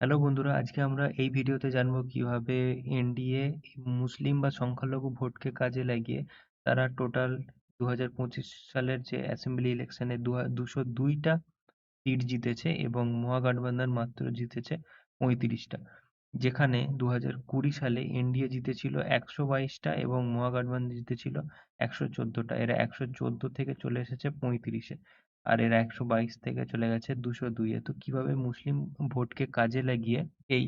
Hello বন্ধুরা, আজকে আমরা এই ভিডিওতে জানবো কিভাবে এনডিএ মুসলিম বা সংখ্যালঘু ভোটকে কাজে লাগিয়ে তারা টোটাল 2025 সালের যে অ্যাসেম্বলি ইলেকশনে 202টা সিট জিতেছে এবং মহাগঠবন্ধন মাত্র জিতেছে 35টা। যেখানে 2020 সালে এনডিএ জিতেছিল 122টা এবং মহাগঠবন্ধন জিতেছিল 114টা। এরা 114 থেকে চলে এসেছে 35-এ, আর এরা 122 থেকে চলে গেছে 202-এ। তো কিভাবে মুসলিম ভোটকে কাজে লাগিয়ে এই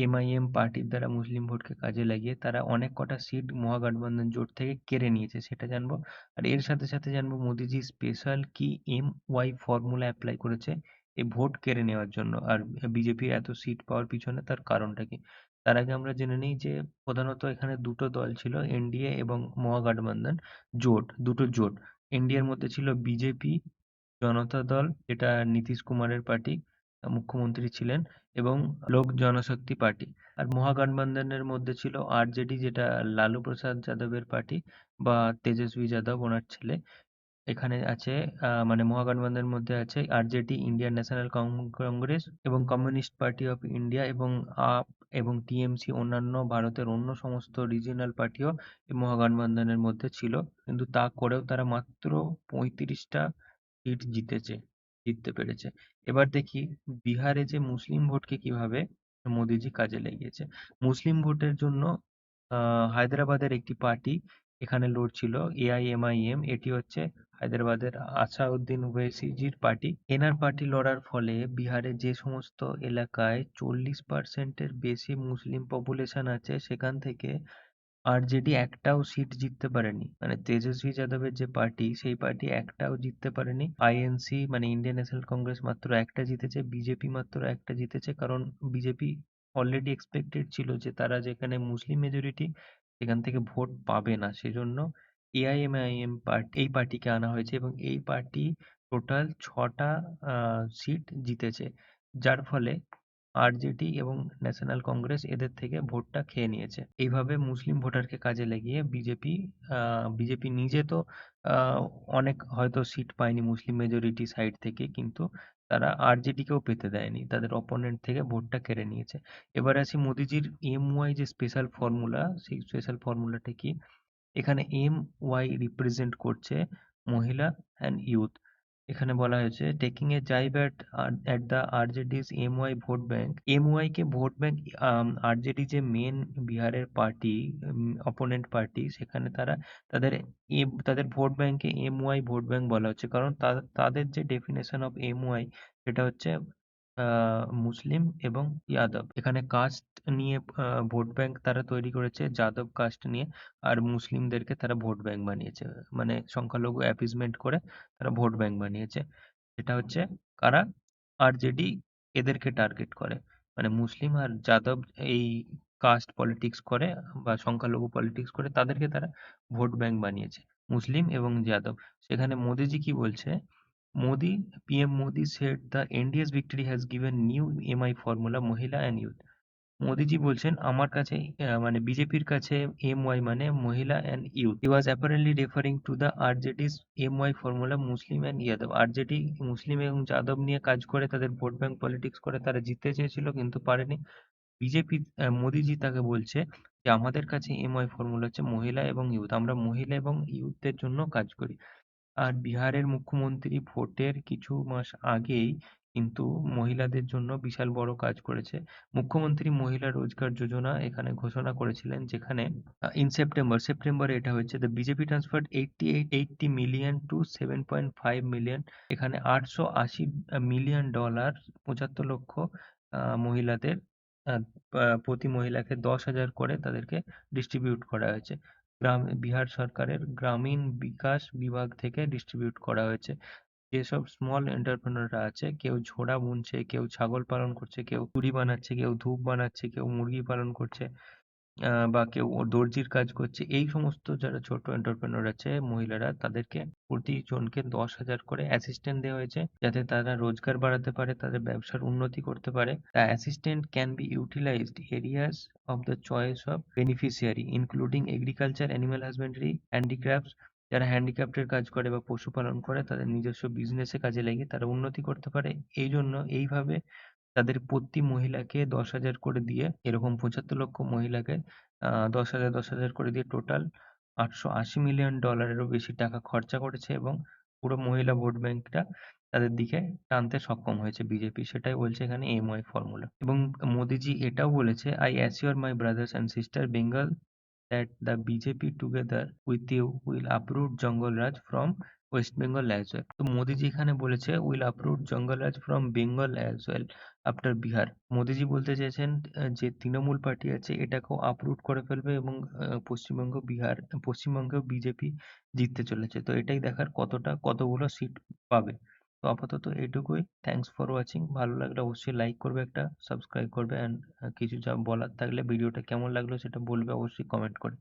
এমআইএম পার্টির দ্বারা মুসলিম ভোটকে কাজে লাগিয়ে তারা অনেক কটা সিট মহাগঠবন্ধন জোট থেকে কেড়ে নিয়েছে সেটা জানবো। আর এর সাথে সাথে জানবো মোদিজি স্পেশাল কি ওয়াই ফর্মুলা অ্যাপ্লাই করেছে এই ভোট কেড়ে নেওয়ার জন্য, আর বিজেপির এত সিট পাওয়ার পিছনে তার কারণটা কি। তার আগে আমরা জেনে নিই যে প্রধানত এখানে দুটো দল ছিল, এনডিএ এবং মহাগঠবন্ধন জোট, দুটো জোট। এনডিএর মধ্যে ছিল বিজেপি, জনতা দল যেটা নীতিশ কুমারের পার্টি, মুখ্যমন্ত্রী ছিলেন, এবং লোক জনশক্তি পার্টি। আর মহাগঠবন্ধনের মধ্যে ছিল আরজেডি, যেটা লালু প্রসাদ যাদবের পার্টি বা তেজস্বী যাদব ওনার ছেলে। এখানে আছে মানে মহাগঠবন্ধনের মধ্যে আছে আরজেডি, ইন্ডিয়ান ন্যাশনাল কংগ্রেস এবং কমিউনিস্ট পার্টি অফ ইন্ডিয়া এবং আপ এবং টিএমসি, অন্যান্য ভারতের অন্য সমস্ত রিজিওনাল পার্টিও এই মহাগঠবন্ধনের মধ্যে ছিল। কিন্তু তা করেও তারা মাত্র 35টা সিট জিততে পেরেছে। এবার দেখি বিহারে যে মুসলিম ভোটকে কিভাবে মোদিজি কাজে লাগিয়েছে। মুসলিম ভোটের জন্য হায়দ্রাবাদের একটি পার্টি এখানে লড়ছিল, এআইএমআইএম। এটি হচ্ছে হায়দ্রাবাদের আসাউদ্দিন ওয়েসিজির পার্টি। এনার পার্টি লড়ার ফলে বিহারে যে সমস্ত এলাকায় 40%-এর বেশি মুসলিম পপুলেশন আছে সেখান থেকে আরজেডি একটাও সিট জিততে পারেনি। মানে তেজস্বী যাদবের যে পার্টি সেই পার্টি একটাও জিততে পারেনি। আইএনসি মানে ইন্ডিয়ান ন্যাশনাল কংগ্রেস মাত্র একটা জিতেছে, বিজেপি মাত্র একটা জিতেছে, কারণ বিজেপি অলরেডি এক্সপেক্টেড ছিল যে তারা যেখানে মুসলিম মেজরিটি সেখান থেকে ভোট পাবে না, সেজন্য এআইএমআইএম পার্টি এই পার্টিকে আনা হয়েছে এবং এই পার্টি টোটাল 6টা সিট জিতেছে, যার ফলে আরজেডি এবং ন্যাশনাল কংগ্রেস এদের থেকে ভোটটা খেয়ে নিয়েছে। এইভাবে মুসলিম ভোটারকে কাজে লাগিয়ে বিজেপি নিজে তো আহ, অনেক হয়তো সিট পায়নি মুসলিম মেজরিটি সাইড থেকে, কিন্তু তারা আরজেডি কেও পেতে দেয়নি, তাদের অপোনেন্ট থেকে ভোটটা কেড়ে নিয়েছে। এবার আসি মোদিজির এমওয়াই যে স্পেশাল ফর্মুলা, সেই স্পেশাল ফর্মুলাটা কি। এখানে ওয়াই রিপ্রেজেন্ট করছে মহিলা অ্যান্ড ইউথ। এখানে বলা হয়েছে taking a jibe at the RJD's MY vote bank. MY কে ভোট ব্যাংক, আরজেডি যে মেন বিহারের পার্টি, অপোনেন্ট পার্টি, সেখানে তারা তাদের তাদের ভোট ব্যাংকে এমওয়াই ভোট ব্যাংক বলা হচ্ছে, কারণ তাদের যে ডেফিনেশন অফ এমওয়াই সেটা হচ্ছে মুসলিম এবং যাদব। এখানে কাস্ট নিয়ে ভোট ব্যাংক তারা তৈরি করেছে, যাদব কাস্ট নিয়ে, আর মুসলিমদেরকে তারা ভোট ব্যাংক বানিয়েছে, মানে সংখ্যালঘু অ্যাপিসমেন্ট করে তারা ভোট ব্যাংক বানিয়েছে। সেটা হচ্ছে কারা, আরজেডি এদেরকে টার্গেট করে, মানে মুসলিম আর যাদব এই কাস্ট পলিটিক্স করে বা সংখ্যালঘু পলিটিক্স করে, তাদেরকে তারা ভোট ব্যাংক বানিয়েছে, মুসলিম এবং যাদব। সেখানে মোদিজি কি বলছে, PM Modi said the NDA's victory has given new MI formula মহিলা and youth. মোদিজি বলছেন আমার কাছে মানে বিজেপির কাছে এমওয়াই মানে মহিলা and youth. He was apparently referring to the RJD's MY formula Muslim and Yadav. RJD মুসলিম এবং যাদব নিয়ে কাজ করে, তাদের ভোট ব্যাংক পলিটিক্স করে, তারা জিততে চেয়েছিল কিন্তু পারেনি। বিজেপি মোদিজি তাকে বলছে যে আমাদের কাছে এমওয়াই ফর্মুলা হচ্ছে মহিলা এবং ইউথ, আমরা মহিলা এবং ইউথদের জন্য কাজ করি। আর বিহারের মুখ্যমন্ত্রী ভোটের কিছু মাস আগেই কিন্তু মহিলাদের জন্য বিশাল বড় কাজ করেছে। মুখ্যমন্ত্রী মহিলা রোজগার যোজনা এখানে ঘোষণা করেছিলেন, যেখানে ইন সেপ্টেম্বরে এটা হচ্ছে the BJP transferred 80 million to 7.5 million. এখানে $880 মিলিয়ন, 75 লক্ষ মহিলাদের আহ, প্রতি মহিলাকে 10,000 করে তাদেরকে ডিস্ট্রিবিউট করা হয়েছে। বিহার সরকারের গ্রামীণ বিকাশ বিভাগ থেকে ডিস্ট্রিবিউট করা হয়েছে। যেসব স্মল এন্টারপ্রেনাররা আছে, কেউ ঝোড়া বুনছে, কেউ ছাগল পালন করছে, কেউ চুড়ি বানাচ্ছে, কেউ ধূপ বানাচ্ছে, কেউ মুরগি পালন করছে, বা কেউ দর্জির কাজ করছে, এই সমস্ত যারা ছোট এন্টারপ্রেনার আছে মহিলারা, তাদেরকে প্রতিজনকে 10,000 করে অ্যাসিস্ট্যান্ট দেওয়া হয়েছে, যাতে তারা রোজগার বাড়াতে পারে, তাদের ব্যবসার উন্নতি করতে পারে। The assistant can be utilised areas of the choice of beneficiary including agriculture, animal husbandry, handicrafts. যারা হ্যান্ডিক্রাফটের কাজ করে বা পশুপালন করে, তাদের নিজস্ব বিজনেসে কাজে লাগিয়ে তারা উন্নতি করতে পারে। এই জন্য এইভাবে তাদের প্রতি মহিলাকে 10,000 করে দিয়ে, এরকম 75 লক্ষ মহিলাকে 10,000 10,000 করে দিয়ে টোটাল $880 মিলিয়নেরও বেশি টাকা খরচা করেছে এবং পুরো মহিলা ভোট ব্যাংকটা তাদের দিকে টানতে সক্ষম হয়েছে বিজেপি। সেটাই বলছে এখানে এমওয়াই ফর্মুলা। এবং মোদিজি এটাও বলেছে, I assure my brothers and sister Bengal that the BJP together with you will uproot Jungle Raj from West Bengal as well. তো মোদিজি এখানে বলেছে will uproot Jungle Raj from Bengal as well after Bihar. মোদিজি বলতে চেয়েছেন যে Trinamool party আছে এটাকেও আপরুট করে ফেলবে এবং পশ্চিমবঙ্গেও বিজেপি জিততে চলেছে। তো এটাই দেখার কতগুলো সিট পাবে। তো আপাতত এটুকুই। Thanks for watching. ভালো লাগলে অবশ্যই লাইক করবে, একটা সাবস্ক্রাইব করবে, অ্যান্ড কিছু যা বলার থাকলে ভিডিওটা কেমন লাগলো সেটা বলবে অবশ্যই কমেন্ট করে।